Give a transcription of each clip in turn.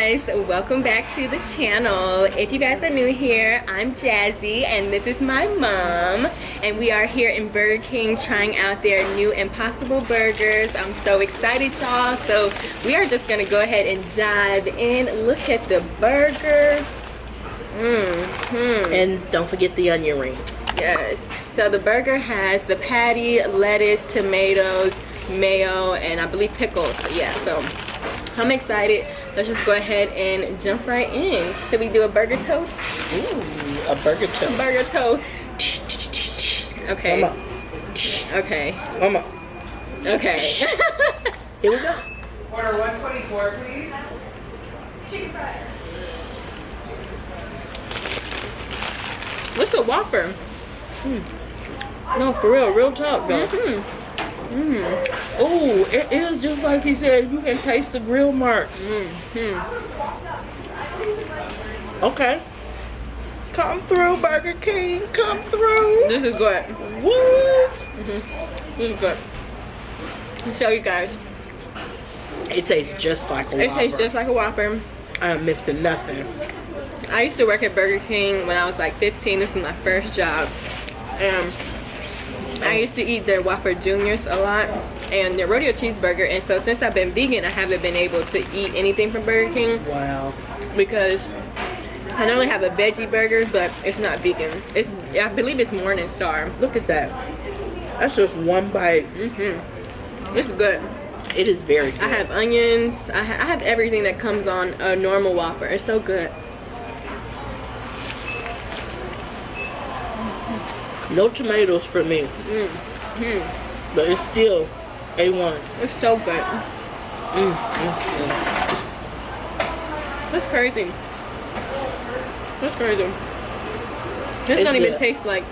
guys, welcome back to the channel. If you guys are new here, I'm Jazzy and this is my mom, and we are here in Burger King trying out their new Impossible burgers. I'm so excited, y'all. So we are just gonna go ahead and dive in. Look at the burger. And don't forget the onion ring. Yes, so the burger has the patty, lettuce, tomatoes, mayo, and I believe pickles. Yeah, so I'm excited. Let's just go ahead and jump right in. Should we do a burger toast? Ooh, a burger toast. Burger toast. Okay. Mama. Okay. Mama. Okay. Here we go. Order 124, please. Chicken fries. What's a Whopper? No, for real, real talk though. Oh, it is just like he said, you can taste the grill marks. Okay. Come through, Burger King, come through. This is good. What? This is good. I'll show you guys. It tastes just like a Whopper. It tastes just like a Whopper. I'm missing nothing. I used to work at Burger King when I was like 15. This was my first job. I used to eat their Whopper Juniors a lot and their rodeo cheeseburger, and so since I've been vegan, I haven't been able to eat anything from Burger King. Wow. Because I normally have a veggie burger, but it's not vegan. I believe it's Morning Star. Look at that. That's just one bite. It's good. It is very good. I have onions. I have everything that comes on a normal Whopper. It's so good. No tomatoes for me. But it's still A1. It's so good. That's crazy. That's crazy. This don't even taste like.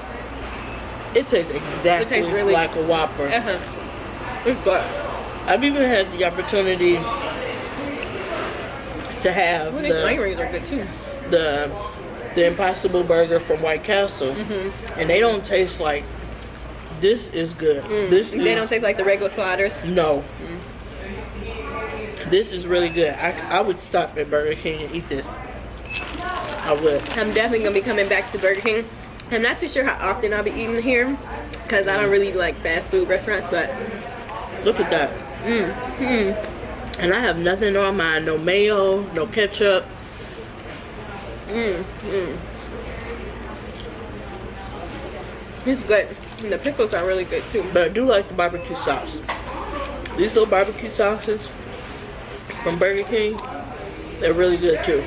It tastes exactly really like a Whopper. It's good. I've even had the opportunity to have Well, these onion rings are good too. the Impossible Burger from White Castle, and they don't taste like. This is good. They don't taste like the regular sliders. No. This is really good. I would stop at Burger King and eat this. I would. I'm definitely gonna be coming back to Burger King. I'm not too sure how often I'll be eating here because I don't really like fast food restaurants, but Look at that. And I have nothing on mine. No mayo, no ketchup. it's good. And the pickles are really good too. But I do like the barbecue sauce. These little barbecue sauces from Burger King, they're really good too.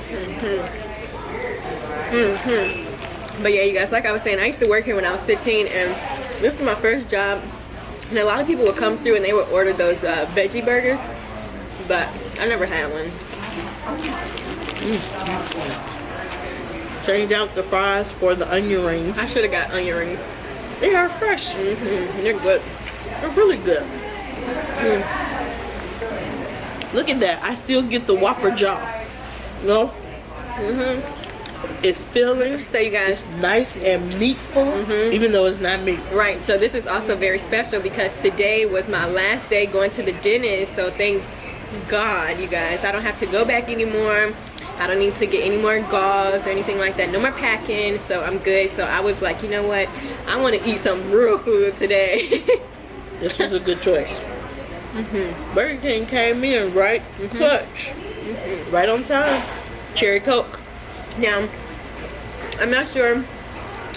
But yeah, you guys, like I was saying, I used to work here when I was 15, and this was my first job. And a lot of people would come through and they would order those veggie burgers, but I never had one. Change out the fries for the onion rings. I should have got onion rings. They are fresh. They're good. They're really good. Look at that. I still get the Whopper jaw. No? It's filling. So you guys, It's nice and meatful, even though it's not meat. right, so this is also very special because today was my last day going to the dentist, so thank God, you guys. I don't have to go back anymore. I don't need to get any more gauze or anything like that. No more packing, so I'm good. So I was like, you know what? I want to eat some real food today. This was a good choice. Burger King came in right clutch. Right on time. Cherry Coke. Now, I'm not sure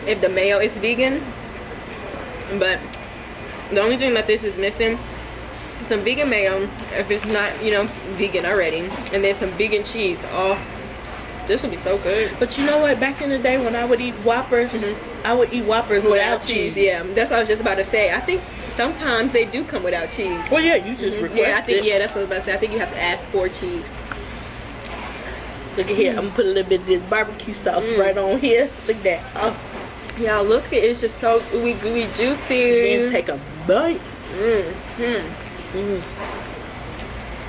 if the mayo is vegan, but the only thing that this is missing is some vegan mayo if it's not, you know, vegan already, and then some vegan cheese. Oh, this would be so good. But you know what? Back in the day when I would eat Whoppers, I would eat Whoppers without cheese. Yeah, that's what I was just about to say. I think sometimes they do come without cheese. Well, yeah, you just request Yeah, I think, it. yeah, that's what I was about to say. I think you have to ask for cheese. Look at here. I'm gonna put a little bit of this barbecue sauce right on here. Look at that. Oh, Y'all, look, it's just so ooey gooey juicy. then take a bite.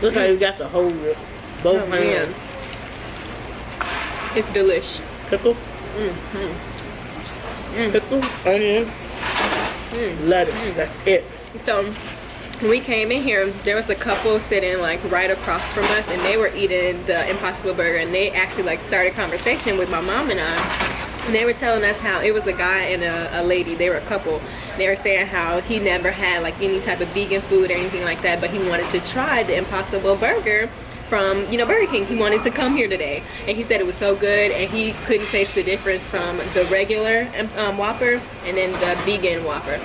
Look how you got to hold it. Both hands. It's delish. Pickle. Pickle, onion, lettuce. That's it. So we came in here, there was a couple sitting like right across from us, and they were eating the Impossible Burger, and they actually like started a conversation with my mom and I. And they were telling us how it was a guy and a lady, they were a couple. They were saying how he never had like any type of vegan food or anything like that, but he wanted to try the Impossible Burger from, you know, Burger King. He wanted to come here today, and he said it was so good, and he couldn't taste the difference from the regular Whopper and then the vegan Whopper.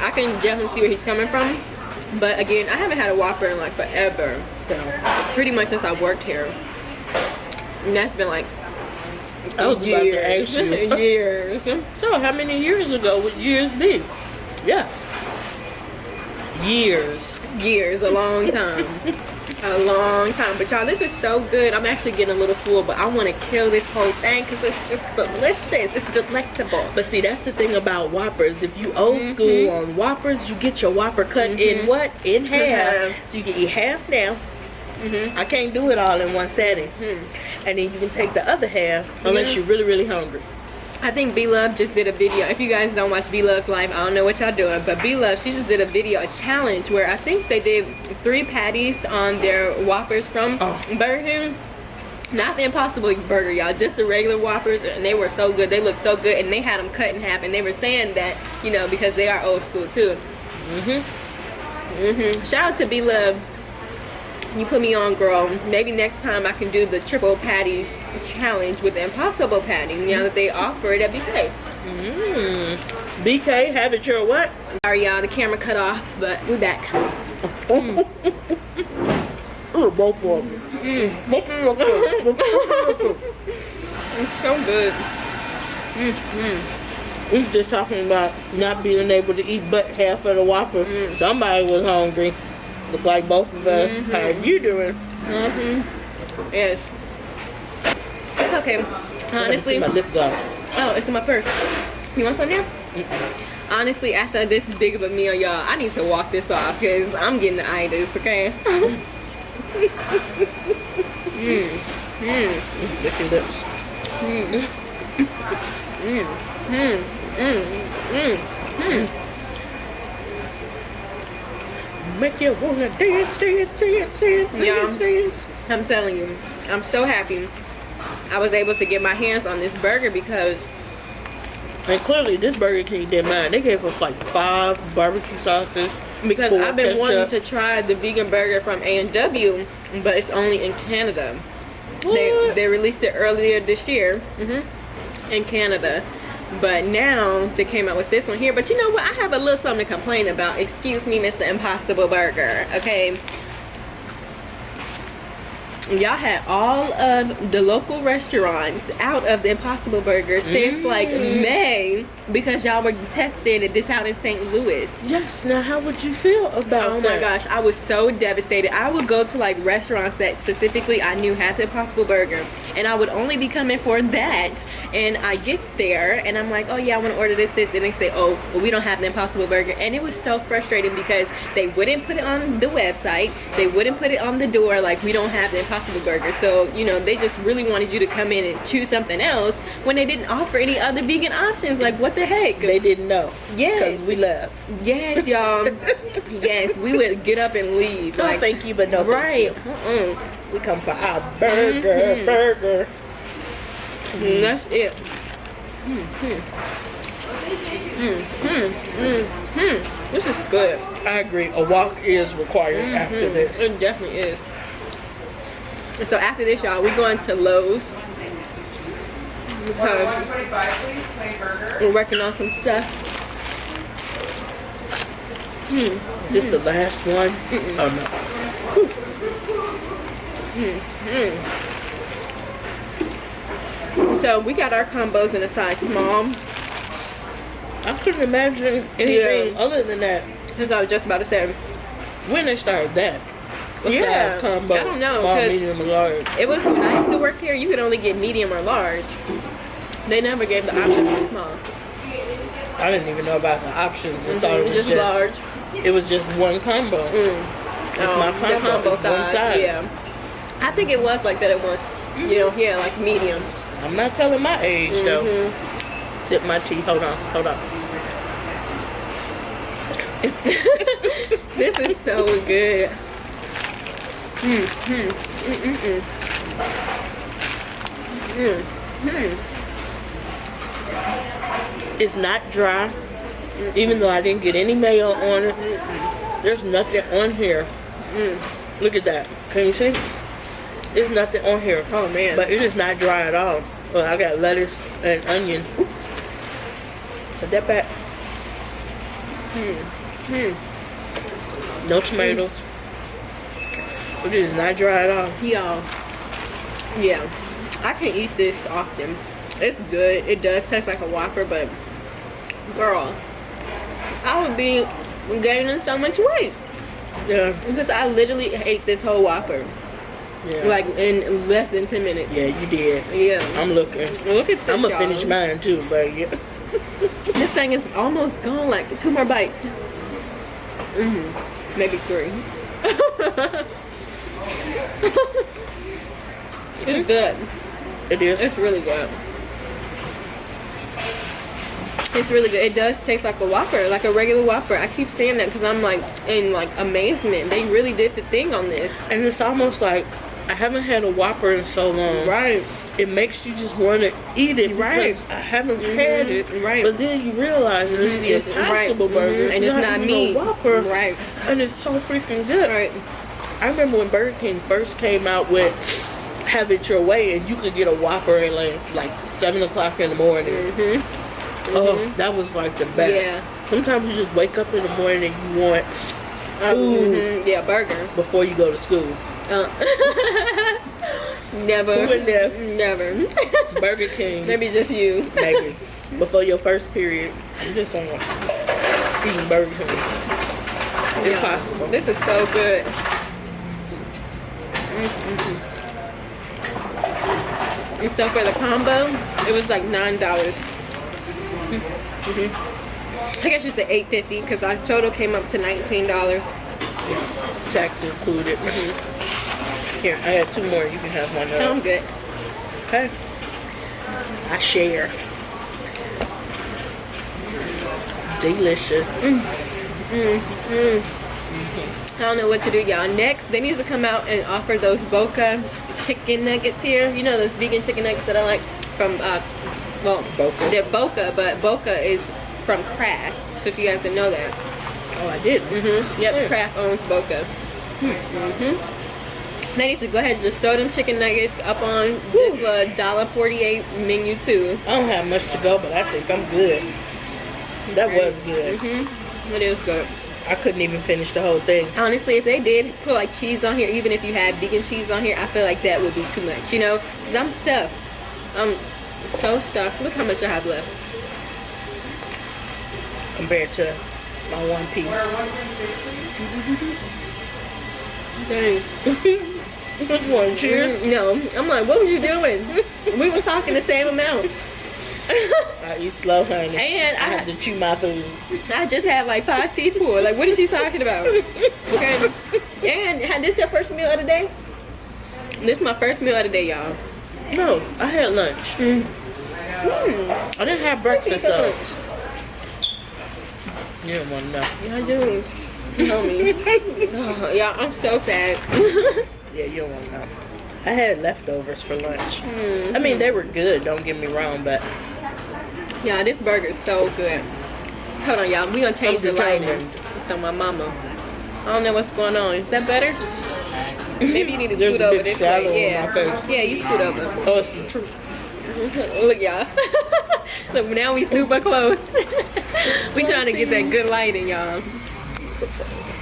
I can definitely see where he's coming from, but again, I haven't had a Whopper in like forever, so pretty much since I worked here, and that's been like I was about to ask you. years. So how many years ago would years be? Yes. Years, a long time. A long time. But y'all, this is so good. I'm actually getting a little full, but I want to kill this whole thing because it's just delicious. It's delectable. But see, that's the thing about Whoppers. If you old school on Whoppers, you get your Whopper cut in what? In half. So you can eat half now. I can't do it all in one setting. And then you can take the other half unless you're really, really hungry. I think B-Love just did a video. If you guys don't watch B-Love's live, I don't know what y'all doing, but B-Love, she just did a video, a challenge, where I think they did 3 patties on their Whoppers from Burger King. Not the Impossible Burger, y'all, just the regular Whoppers, and they were so good. They looked so good, and they had them cut in half, and they were saying that, you know, because they are old school too. Shout out to B-Love. You put me on, girl. Maybe next time I can do the triple patty challenge with the Impossible patty, now that they offer it at BK. BK, have it your what? Sorry y'all, the camera cut off, but we back. Both of them. It's so good. We was just talking about not being able to eat but half of the Whopper. Somebody was hungry. Look like both of us. How are you doing? Yes. It's okay. Honestly. My lip gloss. Oh, it's in my purse. You want some now? Honestly, after this big of a meal, y'all, I need to walk this off because I'm getting the itis, okay? Lick your lips. Make you wanna dance. I'm telling you, I'm so happy I was able to get my hands on this burger because, and clearly this Burger King did mine. They gave us like 5 barbecue sauces. Because I've been wanting to try the vegan burger from A&W, but it's only in Canada. They released it earlier this year in Canada. But now they came out with this one here. But you know what? I have a little something to complain about. Excuse me, Mr. Impossible Burger. Okay. Y'all had all of the local restaurants out of the Impossible Burger since like May because y'all were testing this out in St. Louis. Yes. Now, how would you feel about that? Oh my gosh, I was so devastated. I would go to like restaurants that specifically I knew had the Impossible Burger, and I would only be coming for that. And I get there, and I'm like, oh yeah, I want to order this, and they say, oh, well, we don't have the Impossible Burger. And it was so frustrating because they wouldn't put it on the website, they wouldn't put it on the door, like we don't have the Impossible Burger. So, you know, they just really wanted you to come in and choose something else when they didn't offer any other vegan options. Like, what the heck? They didn't know. Yes. Because we left. Yes, y'all. Yes, we would get up and leave. No, like, thank you, but no. right. We come for our burger. That's it. This is good. I agree. A walk is required after this. It definitely is. So after this, y'all, we're going to Lowe's because 125, please. Plain burger. we're working on some stuff. Is this the last one? Oh no. So we got our combos in a size small. I couldn't imagine anything other than that. Because I was just about to say. When they started that? What Yeah, size combo? I don't know, Small, 'cause medium, or large. It was when I used to work here, you could only get medium or large. They never gave the option for small. I didn't even know about the options. I thought it was Just large. It was just one combo. It's my combo. The combo It's one size. Yeah. I think it was like that at once. You know, yeah, like medium. I'm not telling my age though. Sip my tea. Hold on. This is so good. It's not dry, even though I didn't get any mayo on it. There's nothing on here. Look at that. Can you see? There's nothing on here. Oh man. But it is not dry at all. Well, I got lettuce and onion. Oops. Put that back. No tomatoes. But it is not dry at all. Y'all. Yeah. I can eat this often. It's good. It does taste like a Whopper, but girl, I would be gaining so much weight. Yeah. Because I literally ate this whole Whopper. Yeah. Like in less than 10 minutes. Yeah, you did. Yeah. I'm looking. Look at this, I'm gonna y'all. finish mine too, but yeah. This thing is almost gone, like 2 more bites. Maybe 3. It's good. It is. It's really good. It's really good. It does taste like a Whopper, like a regular Whopper. I keep saying that because I'm like in like amazement. They really did the thing on this. And it's almost like I haven't had a Whopper in so long. Right. It makes you just want to eat it. Right. Because I haven't had it. Right. But then you realize it's the Impossible Burger. And it's not meat. Whopper. Right. And it's so freaking good. Right. I remember when Burger King first came out with Have It Your Way, and you could get a Whopper at like 7 o'clock in the morning. Oh, that was like the best. Yeah. Sometimes you just wake up in the morning and you want food Yeah, burger. before you go to school. Never. Who in there? Never. Burger King. Maybe just you. Maybe. Before your first period. You just want eating Burger King. It's possible. This is so good. And so for the combo, it was like $9. I guess you said $8.50 because our total came up to $19. Tax included. Here, I had 2 more. You can have one of those. I'm good. Okay. I share. Delicious. I don't know what to do, y'all. Next, they need to come out and offer those Boca chicken nuggets here. You know those vegan chicken nuggets that I like from, well, Boca. they're Boca, but Boca is from Kraft. So if you guys didn't know that. Oh, I did. Yep, Kraft owns Boca. They need to go ahead and just throw them chicken nuggets up on this $1.48 menu too. I don't have much to go, but I think I'm good. That was good. It is good. I couldn't even finish the whole thing. Honestly, if they did put like cheese on here, even if you had vegan cheese on here, I feel like that would be too much, you know? Because I'm stuffed. I'm so stuffed. Look how much I have left. Compared to my one piece. Dang. Which one? Cheers? No. I'm like, what were you doing? We was talking the same amount. I eat slow, honey. And I have to chew my food. I just had like 5 teeth pulled. Like, what is she talking about? Okay. And this your first meal of the day? This is my first meal of the day, y'all. No, I had lunch. I didn't have breakfast though. Lunch. You don't want to know. Yeah, I do. Tell me. Oh, yeah, I'm so fat. Yeah, you don't want to know. I had leftovers for lunch. I mean, they were good, don't get me wrong, but Yeah, this burger is so good. Hold on, y'all. We gonna change the lighting. So my mama. I don't know what's going on. Is that better? Maybe you need to There's scoot a over big this shadow way. on Yeah. my face. Yeah, you scoot over. Oh, it's the truth. Look, y'all. Look, now we super close. We trying to get that good lighting, y'all.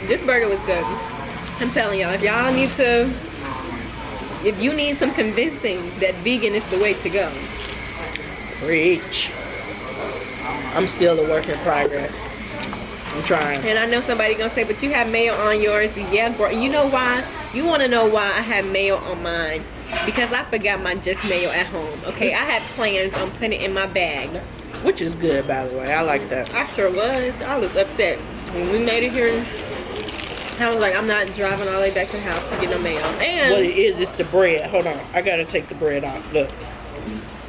This burger was good. I'm telling y'all, if y'all need to, if you need some convincing that vegan is the way to go. Preach. I'm still a work in progress. I'm trying. And I know somebody gonna say, but you have mayo on yours. Yeah, bro. You know why? You want to know why I have mayo on mine? Because I forgot my just mayo at home. Okay, I had plans on putting it in my bag. Which is good, by the way. I like that. I sure was. I was upset when we made it here. I was like, I'm not driving all the way back to the house to get no mayo. And What it is, it's the bread. Hold on. I gotta take the bread off. Look.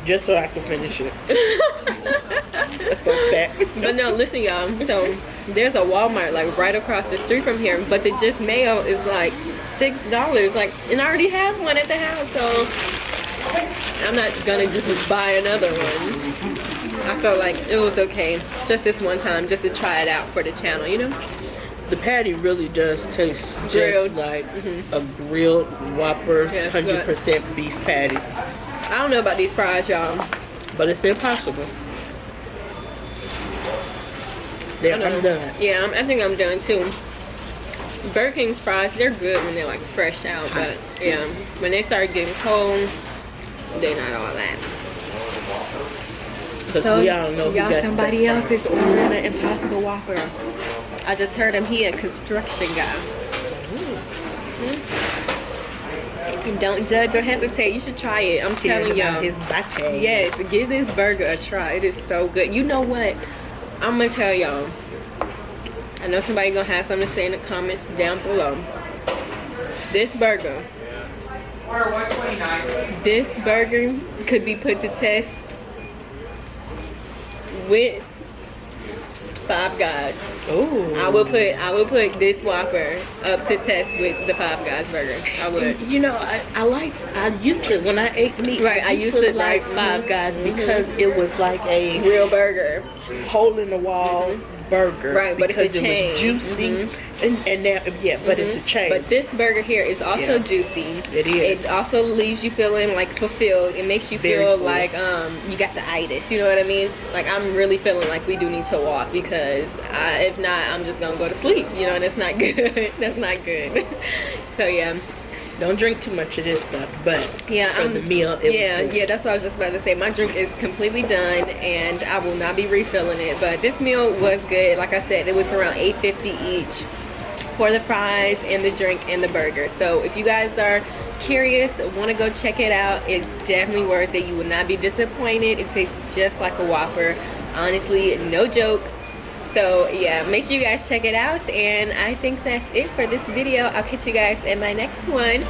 Just so I can finish it. That's so fat. but no, listen, y'all. So there's a Walmart like right across the street from here, but the just mayo is like $6. Like, and I already have one at the house, so I'm not gonna just buy another one. I felt like it was okay just this one time, just to try it out for the channel, you know. The patty really does taste Grilled. just like a grilled Whopper, Yeah, 100% beef patty. I don't know about these fries, y'all. But it's impossible. There, I'm done. Yeah, I think I'm done too. Burger King's fries, they're good when they're like fresh out, but yeah, when they start getting cold, they're not all that. Because we all know y'all, somebody else is ordering an Impossible Whopper. I just heard him. He a construction guy. And don't judge or hesitate. You should try it. I'm telling y'all. His latte. Yes, give this burger a try. It is so good. You know what? I'm gonna tell y'all. I know somebody gonna have something to say in the comments down below. This burger. Order 129. This burger could be put to test with Five Guys. Ooh. I will put this Whopper up to test with the Five Guys burger. I would. You know, I used to, when I ate meat, Right, I used to like Five Guys because it was like a Real burger. hole in the wall burger. Right, but because it's a it chain. was juicy. And now, yeah, but it's a chain. But this burger here is also juicy. It is. It also leaves you feeling like fulfilled. It makes you Very feel full. like you got the itis. You know what I mean? Like, I'm really feeling like we do need to walk, because if not, I'm just gonna go to sleep. You know, and it's not good. That's not good. So yeah. Don't drink too much of this stuff, but Yeah, for the meal, it was good. yeah, that's what I was just about to say. My drink is completely done, and I will not be refilling it. But this meal was good. Like I said, it was around $8.50 each for the fries and the drink and the burger. So if you guys are curious, want to go check it out, it's definitely worth it. You will not be disappointed. It tastes just like a Whopper. Honestly, no joke. So yeah, make sure you guys check it out, and I think that's it for this video. I'll catch you guys in my next one.